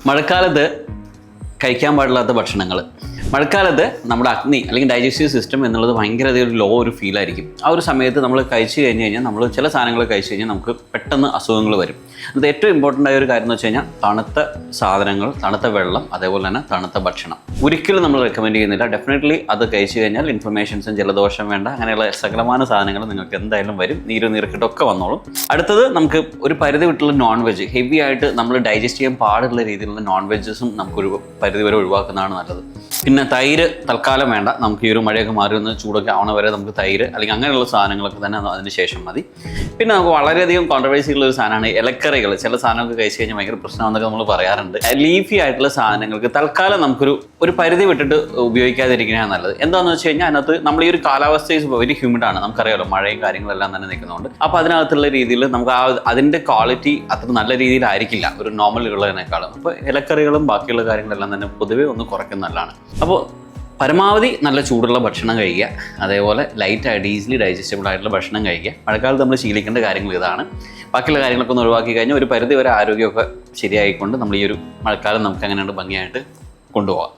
മഴക്കാലത്ത് കഴിക്കാൻ പാടില്ലാത്ത ഭക്ഷണങ്ങൾ. മഴക്കാലത്ത് നമ്മുടെ അഗ്നി അല്ലെങ്കിൽ ഡൈജസ്റ്റീവ് സിസ്റ്റം എന്നുള്ളത് ഭയങ്കര ഒരു ഫീലായിരിക്കും. ആ ഒരു സമയത്ത് നമ്മൾ കഴിച്ചു കഴിഞ്ഞാൽ നമ്മൾ ചില സാധനങ്ങൾ കഴിച്ചു കഴിഞ്ഞാൽ നമുക്ക് പെട്ടെന്ന് അസുഖങ്ങൾ വരും. അത് ഏറ്റവും ഇമ്പോർട്ടൻ്റ് ആയ ഒരു കാര്യം എന്ന് വെച്ച് കഴിഞ്ഞാൽ തണുത്ത സാധനങ്ങൾ, തണുത്ത വെള്ളം, അതേപോലെ തന്നെ തണുത്ത ഭക്ഷണം ഒരിക്കലും നമ്മൾ റെക്കമെൻഡ് ചെയ്യുന്നില്ല. ഡെഫിനറ്റ്ലി അത് കഴിച്ചു കഴിഞ്ഞാൽ ഇൻഫ്ലമേഷൻസും ജലദോഷം വേണ്ട അങ്ങനെയുള്ള സകലമാന സാധനങ്ങൾ നിങ്ങൾക്ക് എന്തായാലും വരും. നീർക്കെട്ടൊക്കെ വന്നോളും. അടുത്തത് നമുക്ക് ഒരു പരിധി വിട്ടുള്ള നോൺ വെജ്, ഹെവി ആയിട്ട് നമ്മൾ ഡൈജസ്റ്റ് ചെയ്യാൻ പാടുള്ള രീതിയിലുള്ള നോൺ വെജസും നമുക്കൊരു പരിധി വരെ ഒഴിവാക്കുന്നതാണ് നല്ലത്. പിന്നെ തൈര് തൽക്കാലം വേണ്ട. നമുക്ക് ഈ ഒരു മഴയൊക്കെ മാറി വന്ന് ചൂടൊക്കെ ആവണ വരെ നമുക്ക് തൈര് അല്ലെങ്കിൽ അങ്ങനെയുള്ള സാധനങ്ങളൊക്കെ തന്നെ അതിന് ശേഷം മതി. പിന്നെ നമുക്ക് വളരെയധികം കോൺട്രവേഴ്സി ഉള്ള ഒരു സാധനമാണ് ഇലക്കറികൾ. ചില സാധനമൊക്കെ കഴിച്ച് കഴിഞ്ഞാൽ ഭയങ്കര പ്രശ്നമാണെന്നൊക്കെ നമ്മൾ പറയാറുണ്ട്. ലീഫി ആയിട്ടുള്ള സാധനങ്ങൾക്ക് തൽക്കാലം നമുക്കൊരു പരിധി വിട്ടിട്ട് ഉപയോഗിക്കാതിരിക്കുന്നതാണ് നല്ലത്. എന്താണെന്ന് വെച്ച് കഴിഞ്ഞാൽ അതിനകത്ത് നമ്മൾ ഈ ഒരു കാലാവസ്ഥ വെരി ഹ്യൂമിഡാണ്, നമുക്കറിയാമല്ലോ, മഴയും കാര്യങ്ങളെല്ലാം തന്നെ നിൽക്കുന്നുണ്ട്. അപ്പോൾ അതിനകത്തുള്ള രീതിയിൽ നമുക്ക് അതിൻ്റെ ക്വാളിറ്റി അത്ര നല്ല രീതിയിലായിരിക്കില്ല ഒരു നോർമൽ ഉള്ളതിനേക്കാളും. അപ്പോൾ ഇലക്കറികളും ബാക്കിയുള്ള കാര്യങ്ങളെല്ലാം തന്നെ പൊതുവേ ഒന്ന് കുറയ്ക്കുന്ന നല്ലതാണ്. അപ്പോൾ പരമാവധി നല്ല ചൂടുള്ള ഭക്ഷണം കഴിക്കുക, അതേപോലെ ലൈറ്റായിട്ട് ഈസിലി ഡൈജസ്റ്റബിൾ ആയിട്ടുള്ള ഭക്ഷണം കഴിക്കുക. മഴക്കാലത്ത് നമ്മൾ ശീലിക്കേണ്ട കാര്യങ്ങൾ ഇതാണ്. ബാക്കിയുള്ള കാര്യങ്ങളൊക്കെ ഒന്ന് ഒഴിവാക്കി കഴിഞ്ഞാൽ ഒരു പരിധി വരെ ആരോഗ്യമൊക്കെ ശരിയായിക്കൊണ്ട് നമ്മൾ ഈ ഒരു മഴക്കാലം നമുക്ക് അങ്ങനെയാണ് ഭംഗിയായിട്ട് കൊണ്ടുപോകാം.